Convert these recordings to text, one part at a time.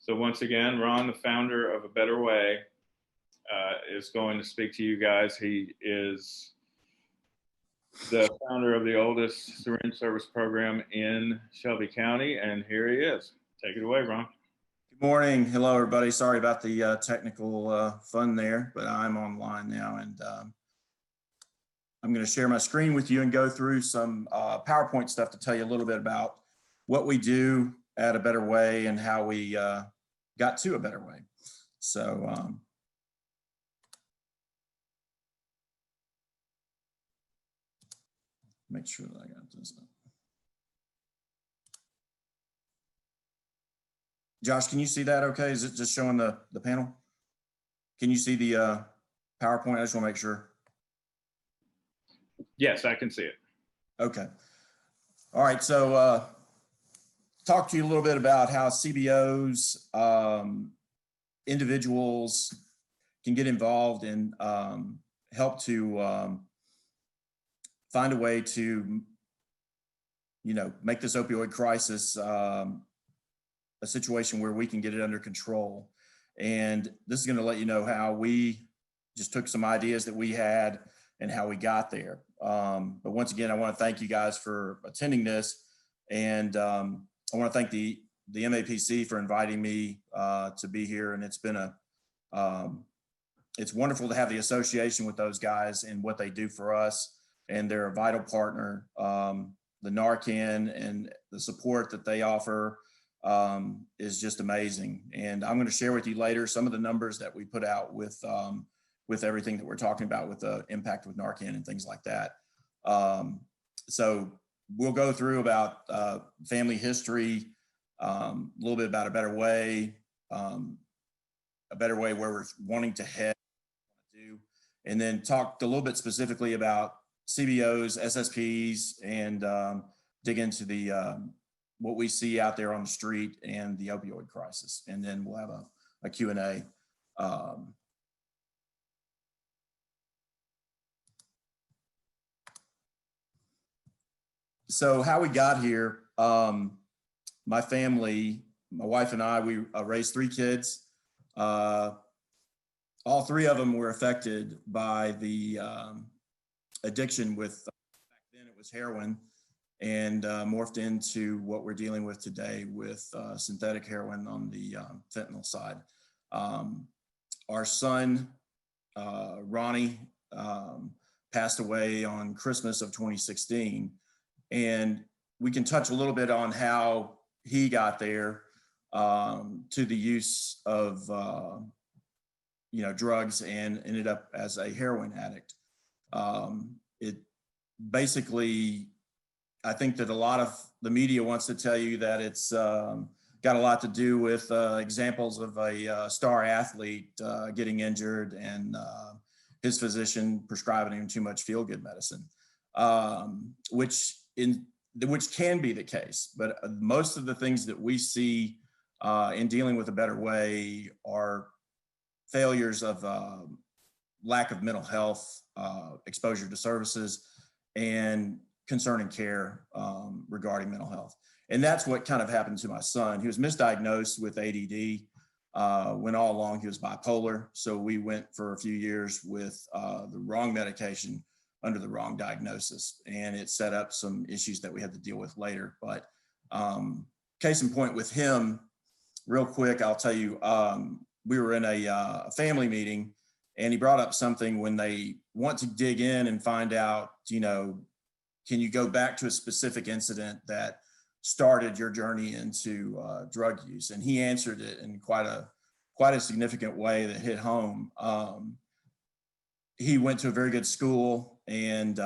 So once again, Ron, the founder of A Better Way, is going to speak to you guys. He is the founder of the oldest syringe service program in Shelby County, and here he is. Take it away, Ron. Good morning. Hello, everybody. Sorry about the technical fun there, but I'm online now, and I'm going to share my screen with you and go through some PowerPoint stuff to tell you a little bit about what we do at A Better Way and how we got to A Better Way. So make sure that I got this up. Josh, can you see that okay? Is it just showing the panel? Can you see the PowerPoint? I just want to make sure. Yes, I can see it. Okay. All right. So talk to you a little bit about how CBOs, individuals can get involved and help to find a way to, make this opioid crisis a situation where we can get it under control. And this is going to let you know how we just took some ideas that we had and how we got there. But once again, I want to thank you guys for attending this. And I want to thank the MAPC for inviting me to be here. And it's been it's wonderful to have the association with those guys and what they do for us. And they're a vital partner. The Narcan and the support that they offer is just amazing. And I'm going to share with you later some of the numbers that we put out with everything that we're talking about with the impact with Narcan and things like that. So we'll go through about family history, a little bit about A Better Way, A Better Way where we're wanting to head, and then talk a little bit specifically about CBOs, SSPs, and dig into the what we see out there on the street and the opioid crisis. And then we'll have a Q&A. So how we got here, my family, my wife and I, we raised 3 kids. All 3 of them were affected by the addiction with, back then it was heroin, and morphed into what we're dealing with today with synthetic heroin on the fentanyl side. Our son, Ronnie, passed away on Christmas of 2016. And we can touch a little bit on how he got there to the use of, drugs and ended up as a heroin addict. It basically, I think that a lot of the media wants to tell you that it's got a lot to do with examples of a star athlete getting injured and his physician prescribing him too much feel-good medicine, which can be the case. But most of the things that we see in dealing with A Better Way are failures of lack of mental health, exposure to services, and concerning care regarding mental health. And that's what kind of happened to my son. He was misdiagnosed with ADD when all along he was bipolar. So we went for a few years with the wrong medication under the wrong diagnosis. And it set up some issues that we had to deal with later. But case in point with him, real quick, I'll tell you, we were in a family meeting, and he brought up something when they want to dig in and find out, can you go back to a specific incident that started your journey into drug use? And he answered it in quite a significant way that hit home. He went to a very good school, and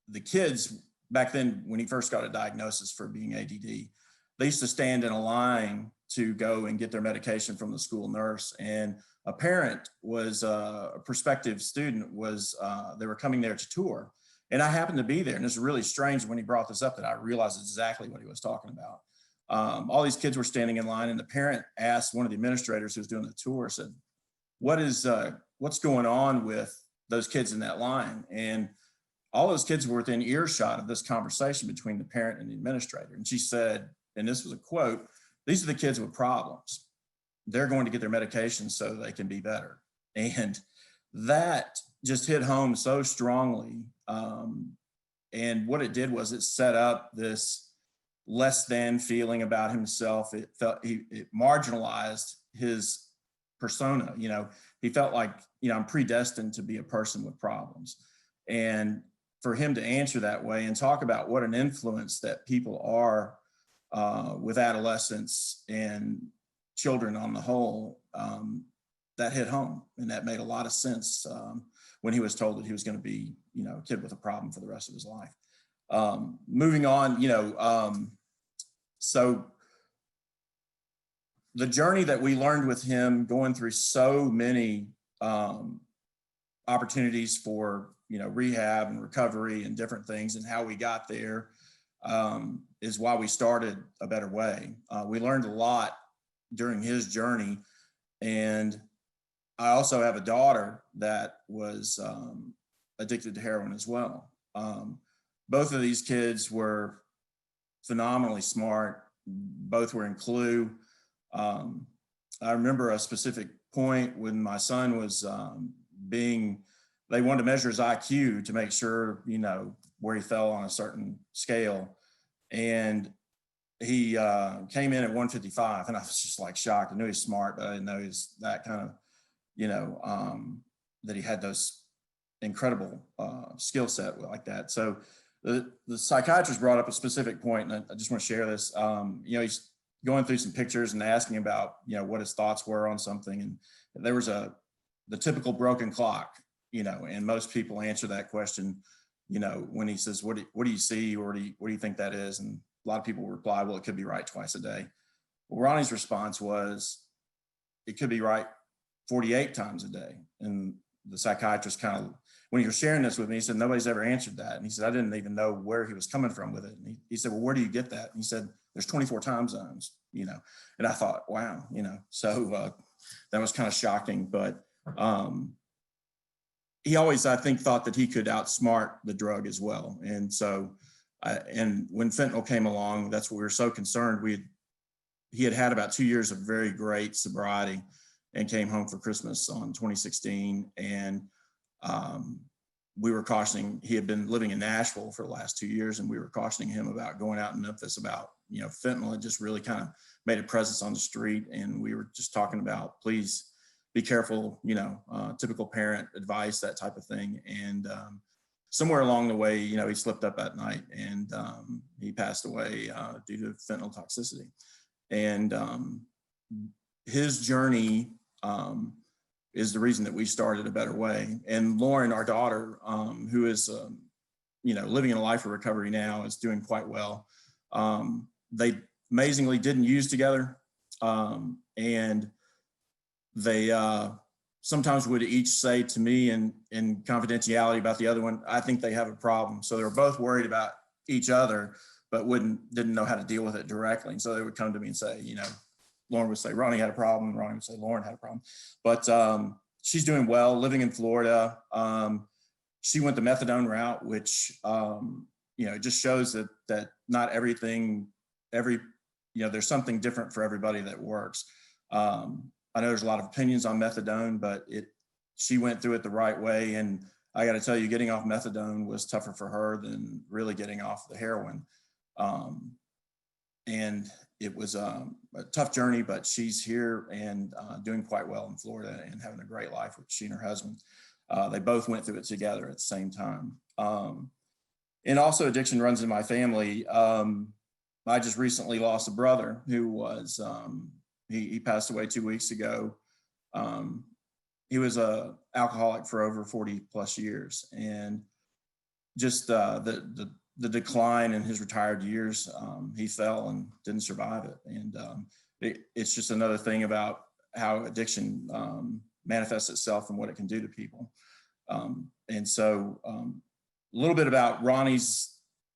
the kids back then, when he first got a diagnosis for being ADD, they used to stand in a line to go and get their medication from the school nurse. And a parent was a prospective student was they were coming there to tour. And I happened to be there. And it's really strange when he brought this up that I realized exactly what he was talking about. All these kids were standing in line, and the parent asked one of the administrators who was doing the tour, said, what's going on with those kids in that line? And all those kids were within earshot of this conversation between the parent and the administrator. And she said, and this was a quote, these are the kids with problems. They're going to get their medication so they can be better. And that just hit home so strongly. And what it did was it set up this less than feeling about himself. It marginalized his persona. He felt like, I'm predestined to be a person with problems. And for him to answer that way and talk about what an influence that people are with adolescents and children on the whole, that hit home. And that made a lot of sense when he was told that he was going to be, a kid with a problem for the rest of his life. Moving on, so the journey that we learned with him, going through so many opportunities for, rehab and recovery and different things, and how we got there, is why we started A Better Way. We learned a lot during his journey. And I also have a daughter that was addicted to heroin as well. Both of these kids were phenomenally smart. Both were in Clue. I remember a specific point when my son was they wanted to measure his IQ to make sure, where he fell on a certain scale. And he came in at 155, and I was just like shocked. I knew he was smart, but I didn't know he was that kind of, that he had those incredible skill set like that. So the psychiatrist brought up a specific point, and I just want to share this. He's going through some pictures and asking about, what his thoughts were on something. And there was the typical broken clock, and most people answer that question, when he says, what do you see, or what do you think that is? And a lot of people reply, well, it could be right twice a day. Well, Ronnie's response was, it could be right 48 times a day. And the psychiatrist when he was sharing this with me, he said, nobody's ever answered that. And he said, I didn't even know where he was coming from with it. And he said, well, where do you get that? And he said, there's 24 time zones, and I thought, wow, so that was kind of shocking. But he always, I think, thought that he could outsmart the drug as well. And so, and when fentanyl came along, that's what we were so concerned. He had about 2 years of very great sobriety and came home for Christmas on 2016. And we were cautioning, he had been living in Nashville for the last 2 years, and we were cautioning him about going out in Memphis about, fentanyl had just really kind of made a presence on the street. And we were just talking about, please be careful, typical parent advice, that type of thing. And somewhere along the way, he slipped up at night, and he passed away due to fentanyl toxicity. And his journey is the reason that we started A Better Way. And Lauren, our daughter, who is, living in a life of recovery now, is doing quite well. They amazingly didn't use together. And they sometimes would each say to me in confidentiality about the other one, I think they have a problem. So they were both worried about each other, but didn't know how to deal with it directly. And so they would come to me and say, Lauren would say, Ronnie had a problem, and Ronnie would say, Lauren had a problem. But she's doing well, living in Florida. She went the methadone route, which, it just shows that not everything, there's something different for everybody that works. I know there's a lot of opinions on methadone, but she went through it the right way. And I got to tell you, getting off methadone was tougher for her than really getting off the heroin. And it was a tough journey, but she's here and doing quite well in Florida and having a great life with she and her husband. They both went through it together at the same time. And also, addiction runs in my family. I just recently lost a brother who was, he passed away 2 weeks ago. He was an alcoholic for over 40 plus years, and just the decline in his retired years, he fell and didn't survive it. And it's just another thing about how addiction manifests itself and what it can do to people. And so a little bit about Ronnie's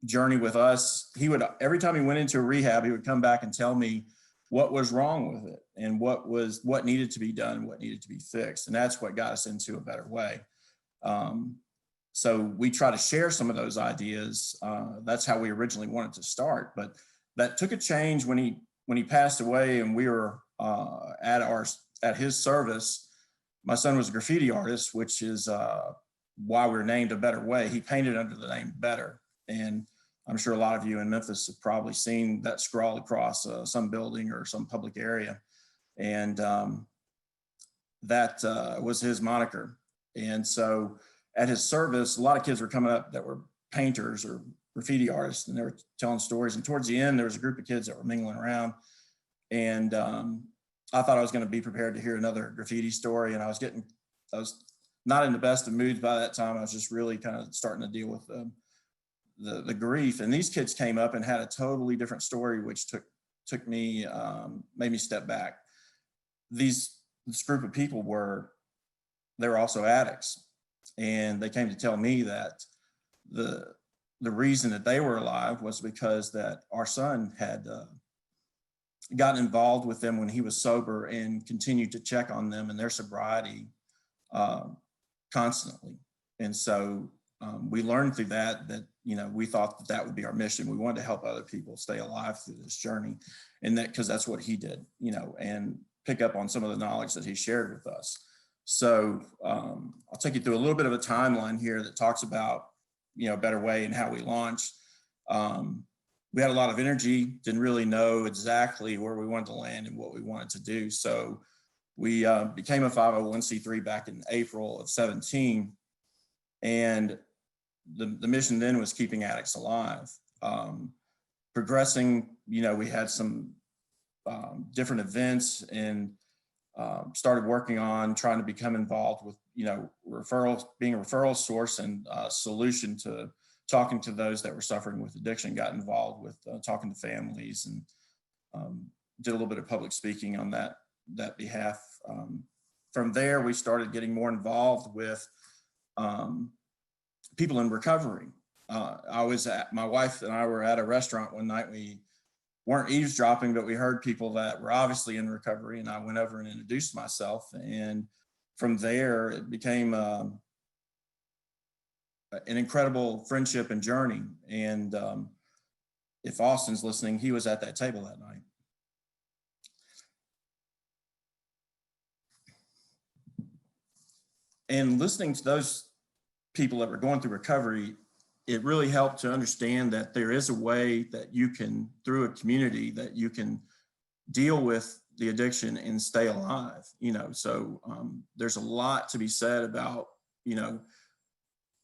journey with us. He would, every time he went into a rehab, he would come back and tell me what was wrong with it and what needed to be done and what needed to be fixed. And that's what got us into A Better Way. So we try to share some of those ideas. That's how we originally wanted to start, but that took a change when when he passed away and we were at his service, my son was a graffiti artist, which is why we're named A Better Way. He painted under the name Better. And I'm sure a lot of you in Memphis have probably seen that scrawl across some building or some public area. And that was his moniker. And so at his service, a lot of kids were coming up that were painters or graffiti artists, and they were telling stories. And towards the end, there was a group of kids that were mingling around. And I thought I was going to be prepared to hear another graffiti story. And I was not in the best of moods by that time. I was just really kind of starting to deal with the grief. And these kids came up and had a totally different story, which took me, made me step back. This group of people they were also addicts. And they came to tell me that the reason that they were alive was because that our son had gotten involved with them when he was sober and continued to check on them and their sobriety constantly. And so we learned through that, we thought that would be our mission. We wanted to help other people stay alive through this journey. And that, because that's what he did, and pick up on some of the knowledge that he shared with us. So I'll take you through a little bit of a timeline here that talks about, Better Way and how we launched. We had a lot of energy, didn't really know exactly where we wanted to land and what we wanted to do. So we became a 501c3 back in April of 17. And the mission then was keeping addicts alive. Progressing, we had some different events and started working on trying to become involved with, referrals, being a referral source and solution to talking to those that were suffering with addiction. Got involved with talking to families and did a little bit of public speaking on that behalf. From there, we started getting more involved with people in recovery. My wife and I were at a restaurant one night. We weren't eavesdropping, but we heard people that were obviously in recovery, and I went over and introduced myself. And from there, it became an incredible friendship and journey. And if Austin's listening, he was at that table that night. And listening to those people that were going through recovery, it really helped to understand that there is a way that you can, through a community, that you can deal with the addiction and stay alive. So there's a lot to be said about,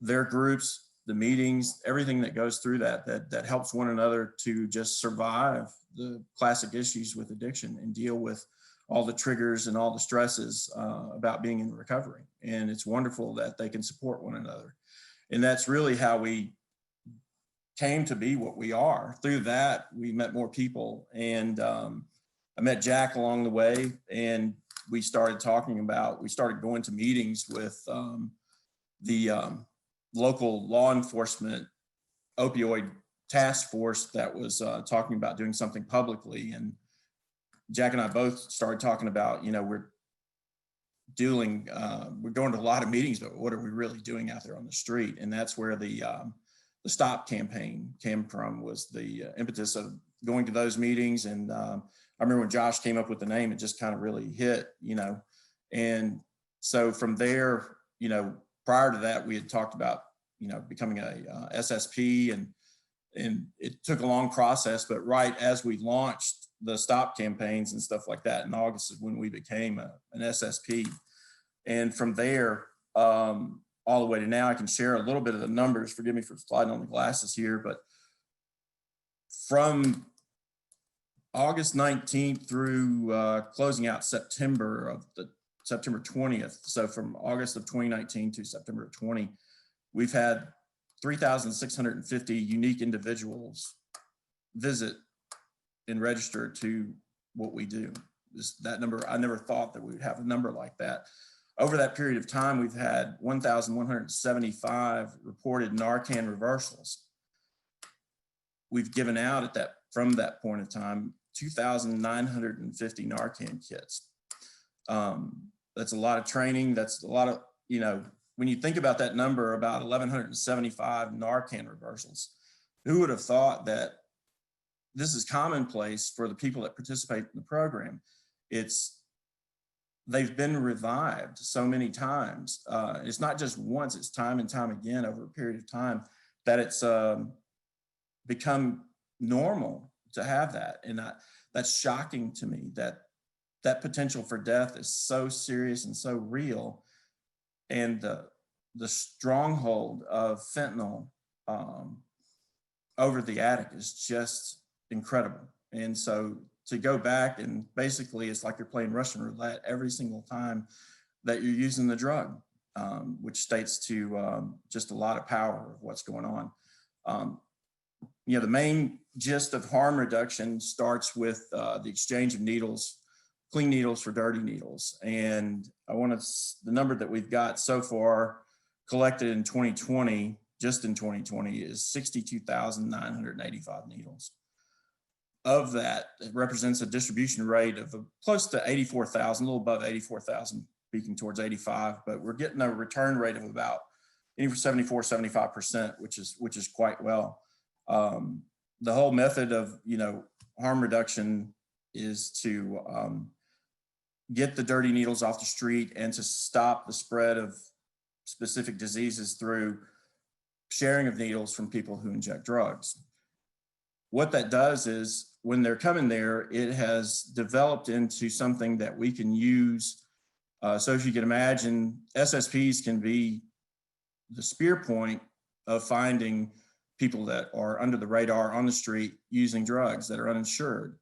their groups, the meetings, everything that goes through that helps one another to just survive the classic issues with addiction and deal with all the triggers and all the stresses about being in recovery. And it's wonderful that they can support one another. And that's really how we came to be what we are. Through that, we met more people. And I met Jack along the way, and we started going to meetings with the local law enforcement opioid task force that was talking about doing something publicly. And Jack and I both started talking about, we're going to a lot of meetings, but what are we really doing out there on the street? And that's where the Stop campaign came from, was the impetus of going to those meetings. And I remember when Josh came up with the name, it just kind of really hit, And so from there, prior to that, we had talked about, becoming a SSP, and it took a long process, but right as we launched the Stop campaigns and stuff like that in August is when we became an SSP. And from there, all the way to now, I can share a little bit of the numbers. Forgive me for sliding on the glasses here, but from August 19th through closing out September 20th. So from August of 2019 to September of 20, we've had 3,650 unique individuals visit and register to what we do. That number, I never thought that we would have a number like that. Over that period of time, we've had 1,175 reported Narcan reversals. We've given out from that point in time, 2,950 Narcan kits. That's a lot of training. That's a lot of, when you think about that number, about 1,175 Narcan reversals, who would have thought that this is commonplace for the people that participate in the program. They've been revived so many times. It's not just once, it's time and time again over a period of time that it's become normal to have that. And that's shocking to me, that potential for death is so serious and so real. And the stronghold of fentanyl over the addict is just incredible. And so to go back and basically it's like you're playing Russian roulette every single time that you're using the drug, which states to just a lot of power of what's going on. The main gist of harm reduction starts with the exchange of needles, clean needles for dirty needles. And the number that we've got so far collected in 2020, just in 2020, is 62,985 needles. Of that, it represents a distribution rate of close to 84,000, a little above 84,000, peaking towards 85, but we're getting a return rate of about 74-75%, which is quite well. The whole method of harm reduction is to get the dirty needles off the street and to stop the spread of specific diseases through sharing of needles from people who inject drugs. What that does is when they're coming there, it has developed into something that we can use. So if you can imagine, SSPs can be the spear point of finding people that are under the radar on the street using drugs that are uninsured.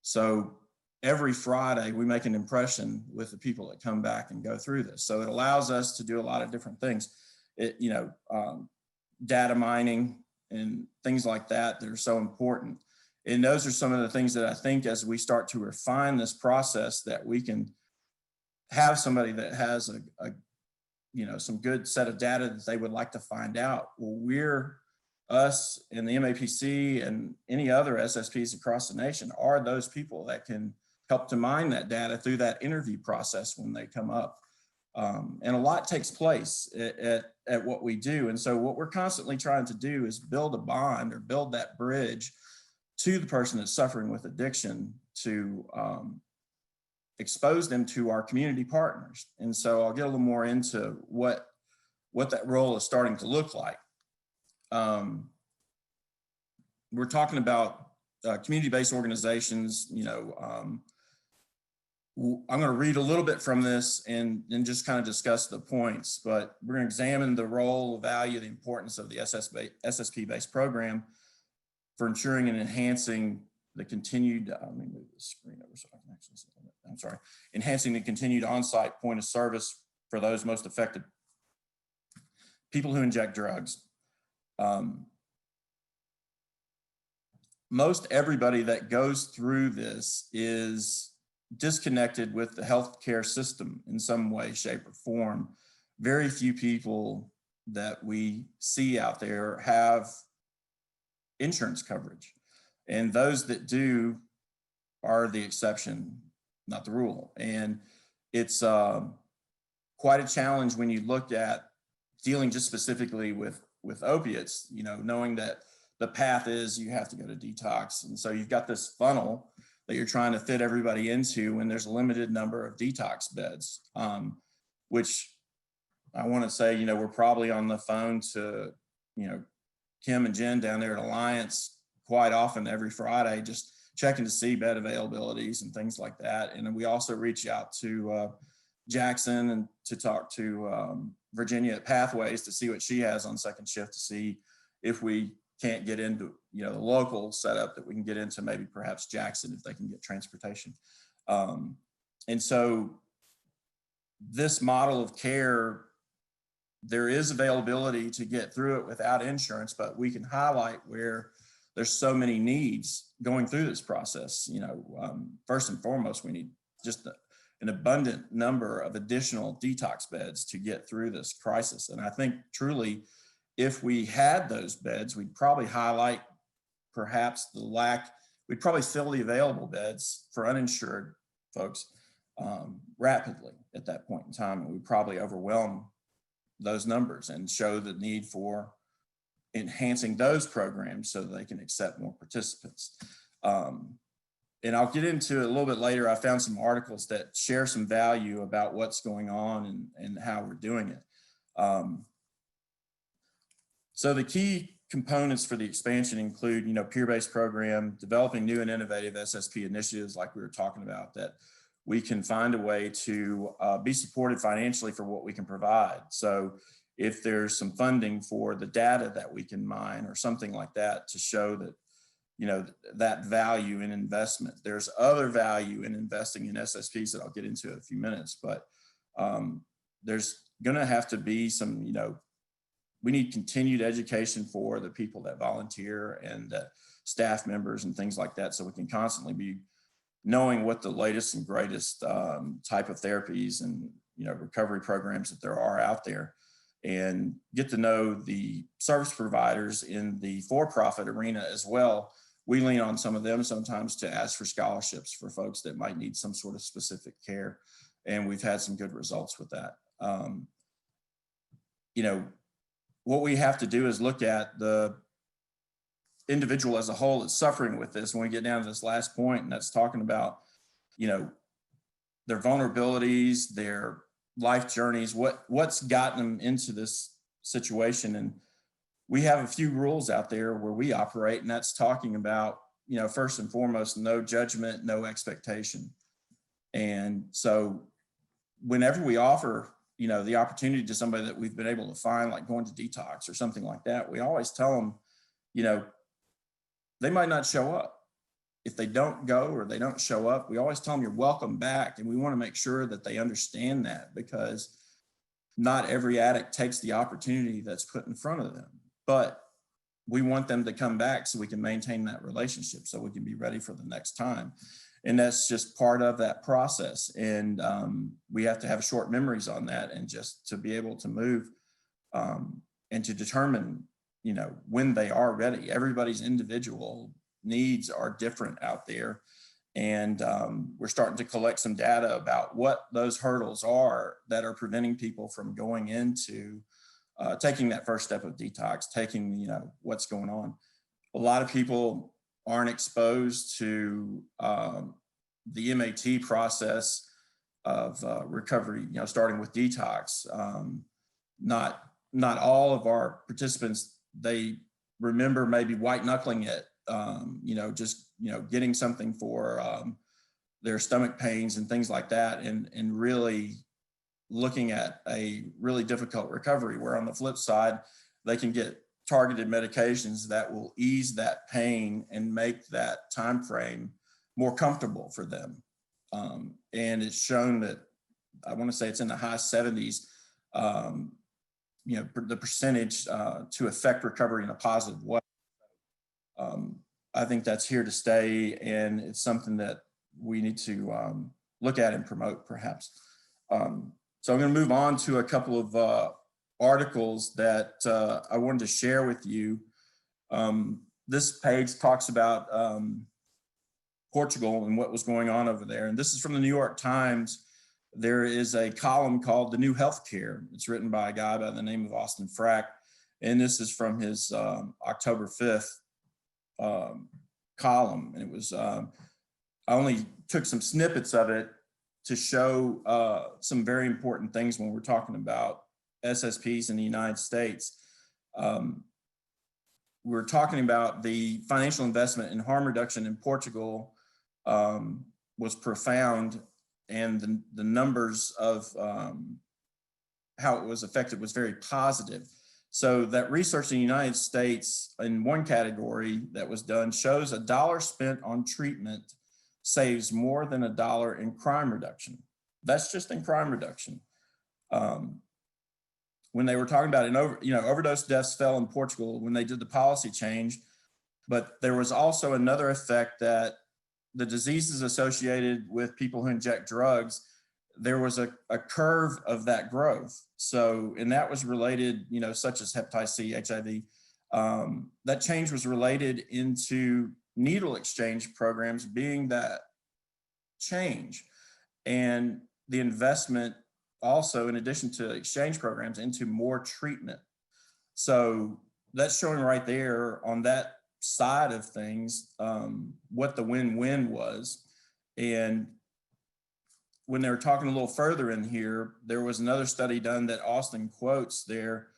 So every Friday we make an impression with the people that come back and go through this. So it allows us to do a lot of different things. Data mining and things like that are so important. And those are some of the things that I think as we start to refine this process, that we can have somebody that has some good set of data that they would like to find out. Well, us and the MAPC and any other SSPs across the nation are those people that can help to mine that data through that interview process when they come up. And a lot takes place at what we do. And so what we're constantly trying to do is build a bond or build that bridge to the person that's suffering with addiction to expose them to our community partners. And so I'll get a little more into what that role is starting to look like. We're talking about community-based organizations. I'm going to read a little bit from this and just kind of discuss the points, but we're going to examine the role, value, the importance of the SSP-based program for ensuring and enhancing the continued, let me move the screen over so I can actually see it. I'm sorry, enhancing the continued on-site point of service for those most affected people who inject drugs. Most everybody that goes through this is disconnected with the healthcare system in some way, shape, or form. Very few people that we see out there have insurance coverage. And those that do are the exception, not the rule. And it's quite a challenge when you look at dealing just specifically with opiates, knowing that the path is you have to go to detox. And so you've got this funnel that you're trying to fit everybody into when there's a limited number of detox beds, which I want to say, we're probably on the phone to, Kim and Jen down there at Alliance quite often every Friday, just checking to see bed availabilities and things like that. And then we also reach out to Jackson and to talk to Virginia at Pathways to see what she has on second shift, to see if we can't get into, the local setup, that we can get into maybe perhaps Jackson if they can get transportation. And so this model of care, there is availability to get through it without insurance, but we can highlight where there's so many needs going through this process. First and foremost, we need just an abundant number of additional detox beds to get through this crisis. And I think truly, if we had those beds, we'd probably highlight perhaps the lack, we'd probably fill the available beds for uninsured folks rapidly at that point in time. And we'd probably overwhelm those numbers and show the need for enhancing those programs so that they can accept more participants. And I'll get into it a little bit later. I found some articles that share some value about what's going on and how we're doing it. So the key components for the expansion include, peer-based program, developing new and innovative SSP initiatives like we were talking about, that we can find a way to be supported financially for what we can provide. So if there's some funding for the data that we can mine or something like that to show that, that value in investment. There's other value in investing in SSPs that I'll get into in a few minutes, but there's gonna have to be some, we need continued education for the people that volunteer and staff members and things like that, so we can constantly be knowing what the latest and greatest type of therapies and recovery programs that there are out there, and get to know the service providers in the for-profit arena as well. We lean on some of them sometimes to ask for scholarships for folks that might need some sort of specific care, and we've had some good results with that. What we have to do is look at the individual as a whole that's suffering with this when we get down to this last point, and that's talking about, their vulnerabilities, their life journeys, what's gotten them into this situation. And we have a few rules out there where we operate, and that's talking about, first and foremost, no judgment, no expectation. And so whenever we offer, the opportunity to somebody that we've been able to find, like going to detox or something like that, we always tell them, they might not show up. If they don't go or they don't show up, we always tell them you're welcome back. And we want to make sure that they understand that, because not every addict takes the opportunity that's put in front of them, but we want them to come back so we can maintain that relationship, so we can be ready for the next time. And that's just part of that process. And we have to have short memories on that, and just to be able to move and to determine, when they are ready. Everybody's individual needs are different out there. And we're starting to collect some data about what those hurdles are that are preventing people from going into taking that first step of detox, taking, what's going on. A lot of people aren't exposed to the MAT process of recovery, starting with detox. Not all of our participants, they remember maybe white knuckling it, getting something for their stomach pains and things like that, and really looking at a really difficult recovery, where on the flip side, they can get targeted medications that will ease that pain and make that time frame more comfortable for them. And it's shown that, I want to say it's in the high 70s, the percentage to affect recovery in a positive way. I think that's here to stay, and it's something that we need to look at and promote, perhaps. So I'm going to move on to a couple of articles that I wanted to share with you. This page talks about Portugal and what was going on over there. And this is from the New York Times. There is a column called The New Healthcare. It's written by a guy by the name of Austin Frack. And this is from his October 5th column. And it was, I only took some snippets of it to show some very important things when we're talking about SSPs in the United States. We're talking about the financial investment in harm reduction in Portugal was profound, and the numbers of how it was affected was very positive. So that research in the United States in one category that was done shows $1 spent on treatment saves more than $1 in crime reduction. That's just in crime reduction. When they were talking about overdose deaths fell in Portugal when they did the policy change, but there was also another effect, that the diseases associated with people who inject drugs, there was a curve of that growth. So, and that was related, such as hepatitis C, HIV, that change was related into needle exchange programs being that change, and the investment also, in addition to exchange programs, into more treatment. So that's showing right there on that side of things, what the win-win was. And when they were talking a little further in here, there was another study done that Austin quotes there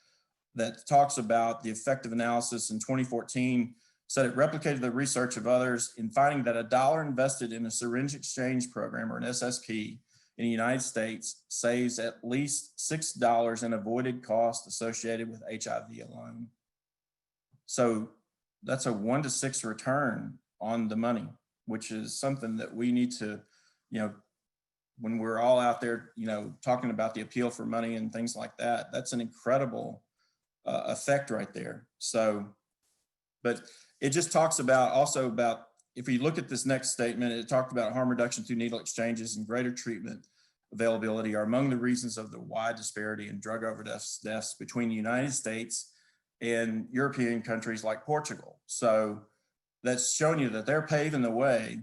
that talks about the effective analysis in 2014, said it replicated the research of others in finding that $1 invested in a syringe exchange program, or an SSP, in the United States saves at least $6 in avoided costs associated with HIV alone. So that's a 1 to 6 return on the money, which is something that we need to, when we're all out there, talking about the appeal for money and things like that, that's an incredible effect right there. So, but it just talks about also about, if you look at this next statement, it talked about harm reduction through needle exchanges and greater treatment availability are among the reasons of the wide disparity in drug overdose deaths between the United States and European countries like Portugal. So that's showing you that they're paving the way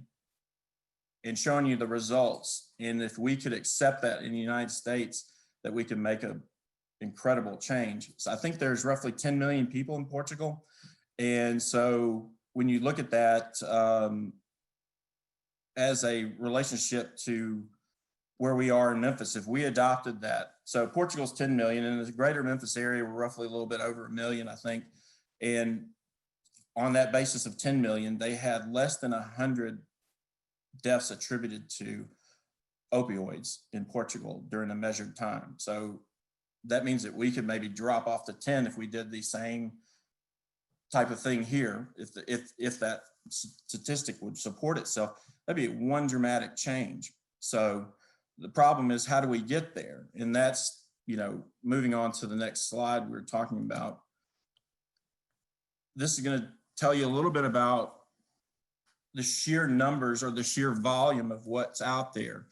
and showing you the results. And if we could accept that in the United States, that we can make an incredible change. So I think there's roughly 10 million people in Portugal. And so when you look at that as a relationship to where we are in Memphis, if we adopted that, so Portugal's 10 million, and the greater Memphis area, we're roughly a little bit over 1 million, I think. And on that basis of 10 million, they had less than 100 deaths attributed to opioids in Portugal during a measured time. So that means that we could maybe drop off to 10 if we did the same type of thing here. If that statistic would support itself, that'd be one dramatic change. So the problem is, how do we get there? And that's, moving on to the next slide we're talking about. This is going to tell you a little bit about the sheer numbers or the sheer volume of what's out there.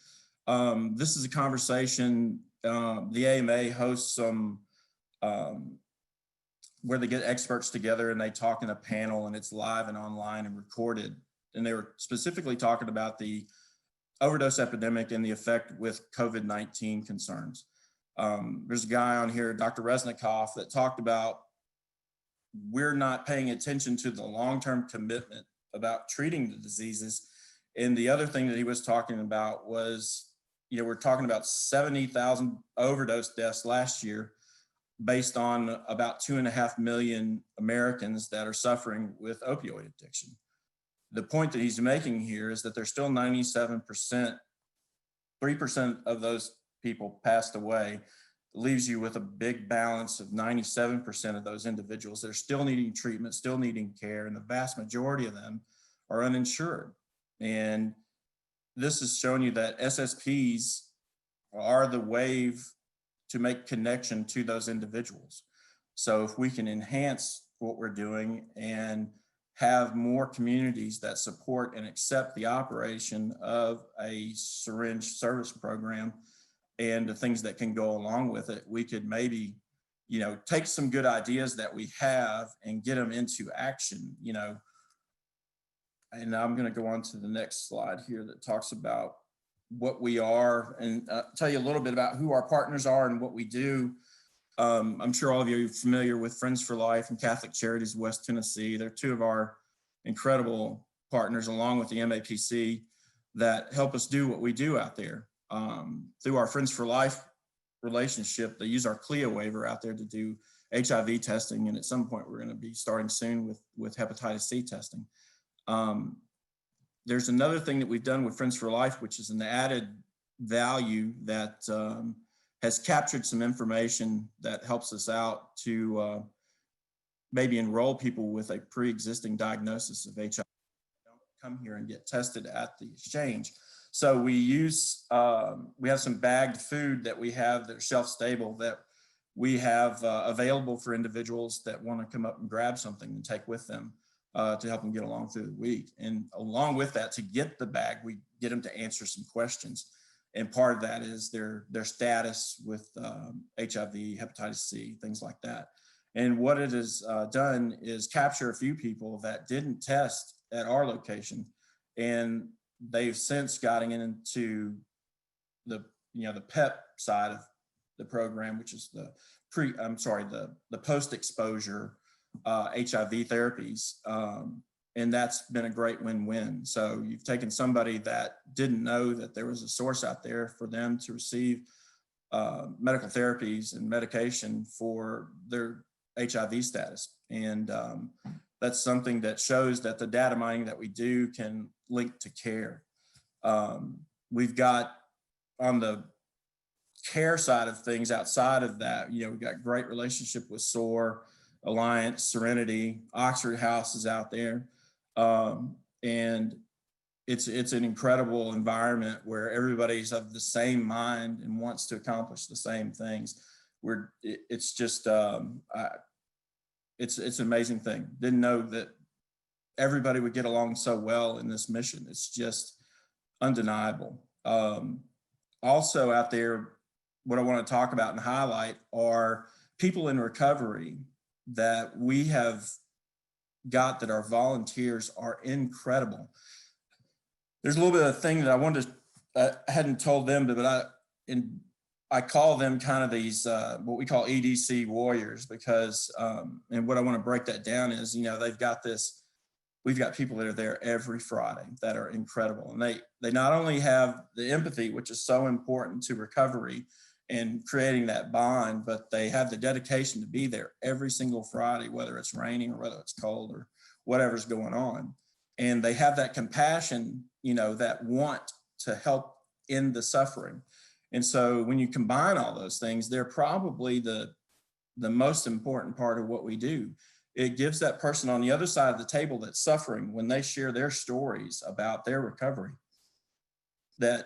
This is a conversation, the AMA hosts some, where they get experts together and they talk in a panel, and it's live and online and recorded. And they were specifically talking about the overdose epidemic and the effect with COVID-19 concerns. There's a guy on here, Dr. Resnikoff, that talked about we're not paying attention to the long-term commitment about treating the diseases. And the other thing that he was talking about was, we're talking about 70,000 overdose deaths last year based on about 2.5 million Americans that are suffering with opioid addiction. The point that he's making here is that there's still 97%, 3% of those people passed away. It leaves you with a big balance of 97% of those individuals that are still needing treatment, still needing care, and the vast majority of them are uninsured. And this is showing you that SSPs are the wave to make connection to those individuals. So if we can enhance what we're doing and have more communities that support and accept the operation of a syringe service program and the things that can go along with it, we could maybe, take some good ideas that we have and get them into action, And I'm going to go on to the next slide here that talks about what we are, and tell you a little bit about who our partners are and what we do. I'm sure all of you are familiar with Friends for Life and Catholic Charities of West Tennessee. They're two of our incredible partners, along with the MAPC, that help us do what we do out there. Through our Friends for Life relationship, they use our CLIA waiver out there to do HIV testing, and at some point we're going to be starting soon with hepatitis C testing. There's another thing that we've done with Friends for Life, which is an added value that has captured some information that helps us out to maybe enroll people with a pre-existing diagnosis of HIV. Don't come here and get tested at the exchange. So we use, we have some bagged food that we have that are shelf stable that we have available for individuals that want to come up and grab something and take with them to help them get along through the week. And along with that, to get the bag, we get them to answer some questions. And part of that is their status with HIV, hepatitis C, things like that. And what it has done is capture a few people that didn't test at our location, and they've since gotten into the PEP side of the program, which is the post-exposure HIV therapies. And that's been a great win-win. So you've taken somebody that didn't know that there was a source out there for them to receive medical therapies and medication for their HIV status. And that's something that shows that the data mining that we do can link to care. We've got on the care side of things outside of that, we've got great relationship with SOAR, Alliance, Serenity, Oxford House is out there. And it's an incredible environment where everybody's of the same mind and wants to accomplish the same things. It's just, it's an amazing thing. Didn't know that everybody would get along so well in this mission. It's just undeniable. Also out there, what I want to talk about and highlight are people in recovery that we have got, that our volunteers are incredible. There's a little bit of thing that I wanted to, I hadn't told them, but I call them kind of these, what we call EDC warriors, because, and what I want to break that down is, they've got this, we've got people that are there every Friday that are incredible. And they not only have the empathy, which is so important to recovery and creating that bond, but they have the dedication to be there every single Friday, whether it's raining or whether it's cold or whatever's going on. And they have that compassion, that want to help end the suffering. And so when you combine all those things, they're probably the most important part of what we do. It gives that person on the other side of the table that's suffering, when they share their stories about their recovery, that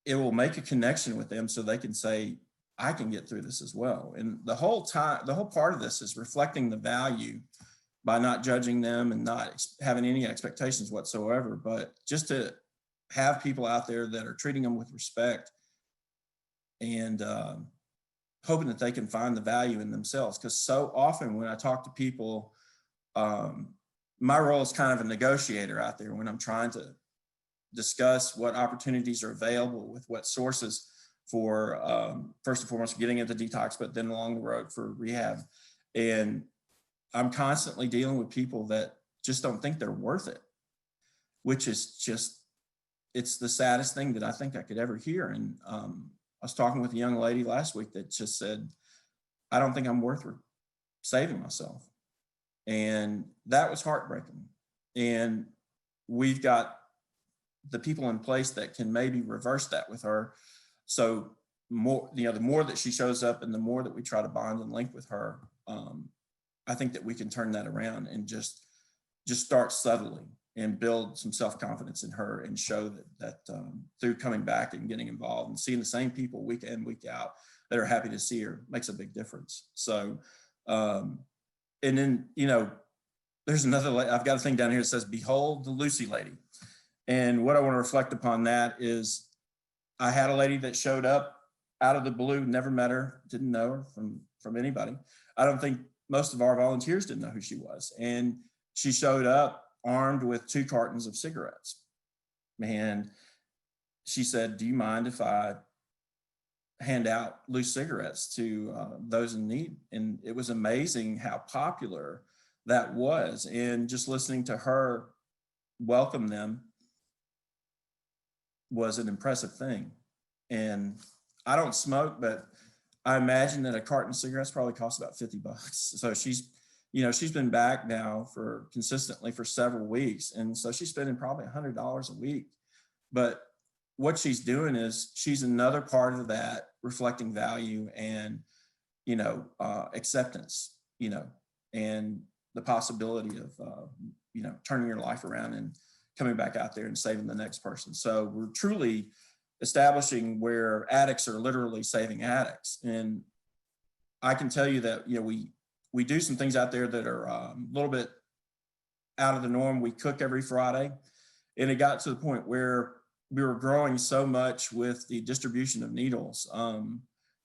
it will make a connection with them so they can say, I can get through this as well. And the whole part of this is reflecting the value by not judging them and not having any expectations whatsoever, but just to have people out there that are treating them with respect and hoping that they can find the value in themselves. Because so often when I talk to people, my role is kind of a negotiator out there when I'm trying to discuss what opportunities are available with what sources for, first and foremost, getting into detox, but then along the road for rehab. And I'm constantly dealing with people that just don't think they're worth it, which is just, it's the saddest thing that I think I could ever hear. And I was talking with a young lady last week that just said, I don't think I'm worth saving myself. And that was heartbreaking. And we've got the people in place that can maybe reverse that with her. So more, the more that she shows up and the more that we try to bond and link with her, I think that we can turn that around and just start subtly and build some self-confidence in her and show that through coming back and getting involved and seeing the same people week in, week out that are happy to see her makes a big difference. So, and then, there's another, I've got a thing down here that says, behold the Lucy lady. And what I want to reflect upon that is I had a lady that showed up out of the blue, never met her, didn't know her from anybody. I don't think most of our volunteers didn't know who she was. And she showed up armed with 2 cartons of cigarettes. And she said, do you mind if I hand out loose cigarettes to those in need? And it was amazing how popular that was. And just listening to her welcome them was an impressive thing. And I don't smoke, but I imagine that a carton of cigarettes probably costs about $50. So she's been back now consistently for several weeks. And so she's spending probably $100 a week. But what she's doing is she's another part of that reflecting value and, acceptance, and the possibility of, turning your life around and coming back out there and saving the next person. So we're truly establishing where addicts are literally saving addicts. And I can tell you that, we do some things out there that are a little bit out of the norm. We cook every Friday, and it got to the point where we were growing so much with the distribution of needles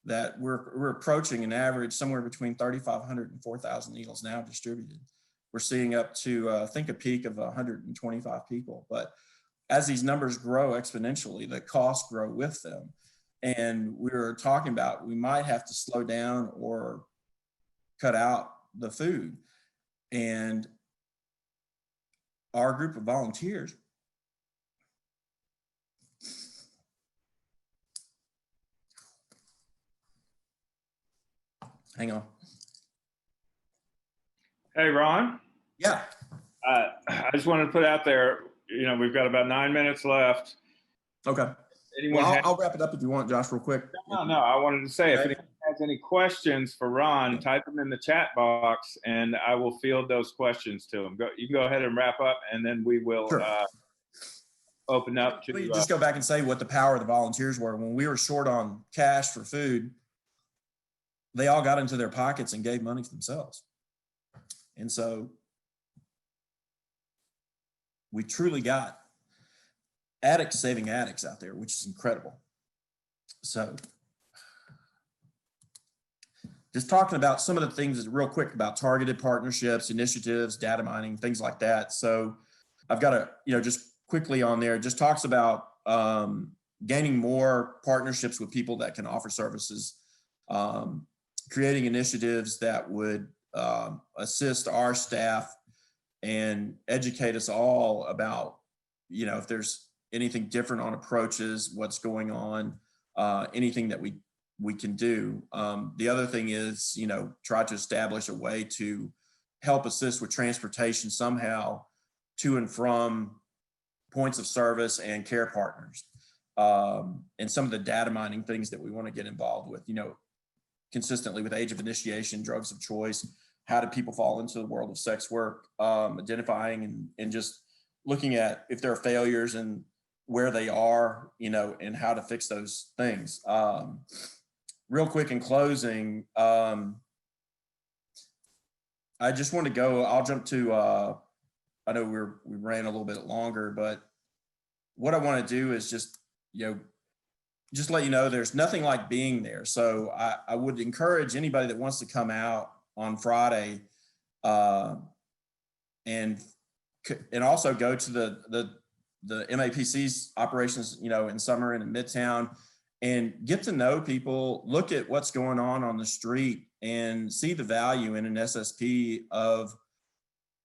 that we're approaching an average somewhere between 3,500 and 4,000 needles now distributed. We're seeing up to, I think, a peak of 125 people. But as these numbers grow exponentially, the costs grow with them. And we were talking about we might have to slow down or cut out the food. And our group of volunteers, hang on. Hey, Ron. Yeah. I just wanted to put out there, we've got about 9 minutes left. Okay. Anyone Well, I'll wrap it up if you want, Josh, real quick. No, I wanted to say, okay. If anyone has any questions for Ron, type them in the chat box, and I will field those questions to him. You can go ahead and wrap up, and then we will sure. Open up to. Just go back and say what the power of the volunteers were. When we were short on cash for food, they all got into their pockets and gave money to themselves. And so we truly got addicts saving addicts out there, which is incredible. So just talking about some of the things real quick about targeted partnerships, initiatives, data mining, things like that. So I've got a, just quickly on there, just talks about gaining more partnerships with people that can offer services, creating initiatives that would assist our staff and educate us all about, if there's anything different on approaches, what's going on, anything that we can do. The other thing is, try to establish a way to help assist with transportation somehow to and from points of service and care partners. And some of the data mining things that we want to get involved with, consistently with age of initiation, drugs of choice, how do people fall into the world of sex work, identifying and just looking at if there are failures and where they are, and how to fix those things. Real quick in closing, I just want to go, I'll jump to, I know we ran a little bit longer, but what I want to do is just let you know there's nothing like being there. So I would encourage anybody that wants to come out on Friday and also go to the MAPC's operations, in summer and in Midtown, and get to know people, look at what's going on the street, and see the value in an SSP of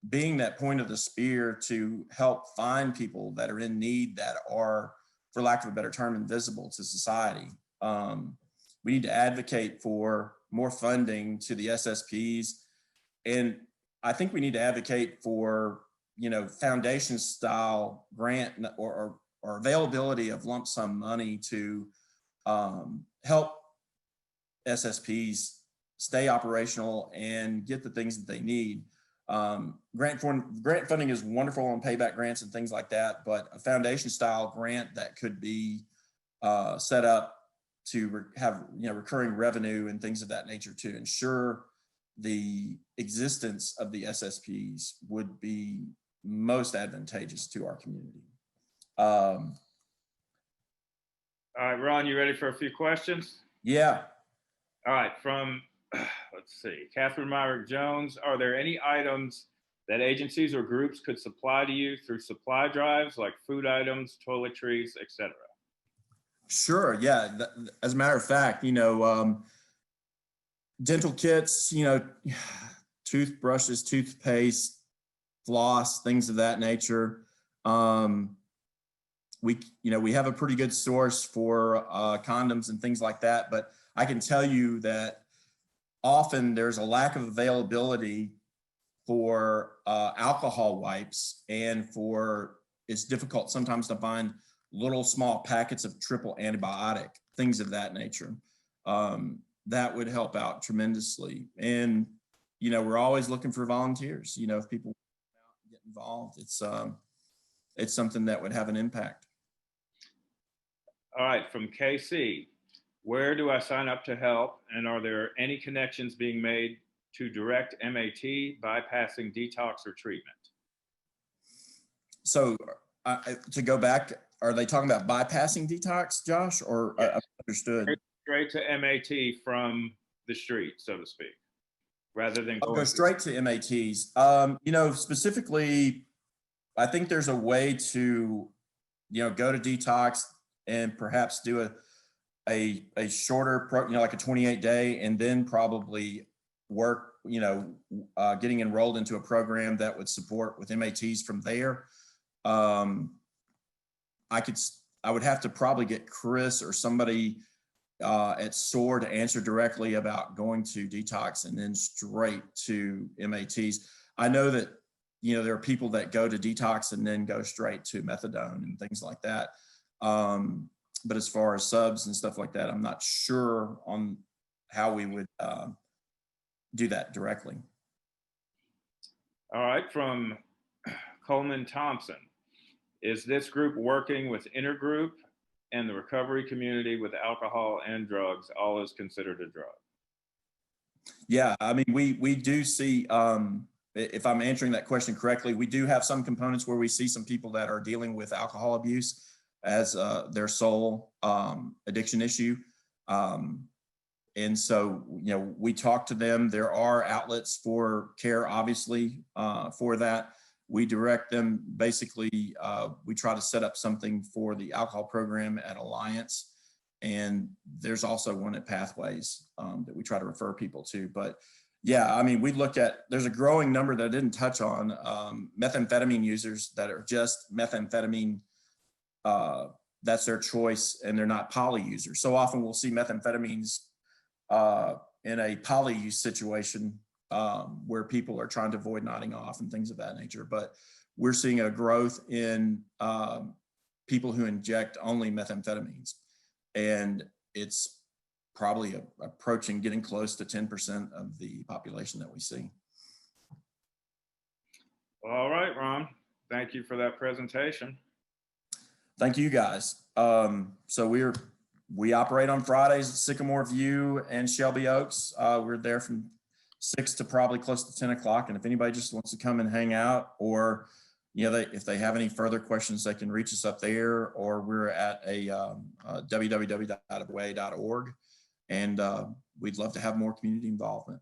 being that point of the spear to help find people that are in need, that are, for lack of a better term, invisible to society. We need to advocate for more funding to the SSPs. And I think we need to advocate for, foundation style grant or availability of lump sum money to help SSPs stay operational and get the things that they need. Grant funding is wonderful on payback grants and things like that, but a foundation style grant that could be set up to have recurring revenue and things of that nature to ensure the existence of the SSPs would be most advantageous to our community. All right, Ron, you ready for a few questions? Yeah. All right, from, let's see, Catherine Myrick Jones, are there any items that agencies or groups could supply to you through supply drives, like food items, toiletries, etc.? Sure, yeah. As a matter of fact, dental kits, toothbrushes, toothpaste, floss, things of that nature. We have a pretty good source for condoms and things like that, but I can tell you that often there's a lack of availability for alcohol wipes, and it's difficult sometimes to find little small packets of triple antibiotic, things of that nature. That would help out tremendously. And, we're always looking for volunteers. If people get involved, it's something that would have an impact. All right, from KC, where do I sign up to help? And are there any connections being made to direct MAT, bypassing detox or treatment? So to go back, are they talking about bypassing detox, Josh, or yes. I understood? Straight to MAT from the street, so to speak, rather than I'll go straight to MATs. Specifically, I think there's a way to, go to detox and perhaps do a shorter, like a 28-day, and then probably work getting enrolled into a program that would support with MATs from there. I would have to probably get Chris or somebody at SOAR to answer directly about going to detox and then straight to MATs. I know that, there are people that go to detox and then go straight to methadone and things like that. But as far as subs and stuff like that, I'm not sure on how we would do that directly. All right, from Coleman Thompson. Is this group working with intergroup and the recovery community with alcohol and drugs? All is considered a drug. Yeah, I mean, we do see, if I'm answering that question correctly, we do have some components where we see some people that are dealing with alcohol abuse as their sole addiction issue. And so, we talk to them. There are outlets for care, obviously, for that. We direct them. Basically, we try to set up something for the alcohol program at Alliance. And there's also one at Pathways that we try to refer people to. But yeah, I mean, there's a growing number that I didn't touch on, methamphetamine users that are just methamphetamine. That's their choice, and they're not poly users. So often we'll see methamphetamines in a poly use situation where people are trying to avoid nodding off and things of that nature. But we're seeing a growth in people who inject only methamphetamines. And it's probably approaching getting close to 10% of the population that we see. All right, Ron. Thank you for that presentation. Thank you, guys. So we operate on Fridays at Sycamore View and Shelby Oaks. We're there from 6 to probably close to 10 o'clock. And if anybody just wants to come and hang out, or if they have any further questions, they can reach us up there, or we're at a www.away.org. And we'd love to have more community involvement.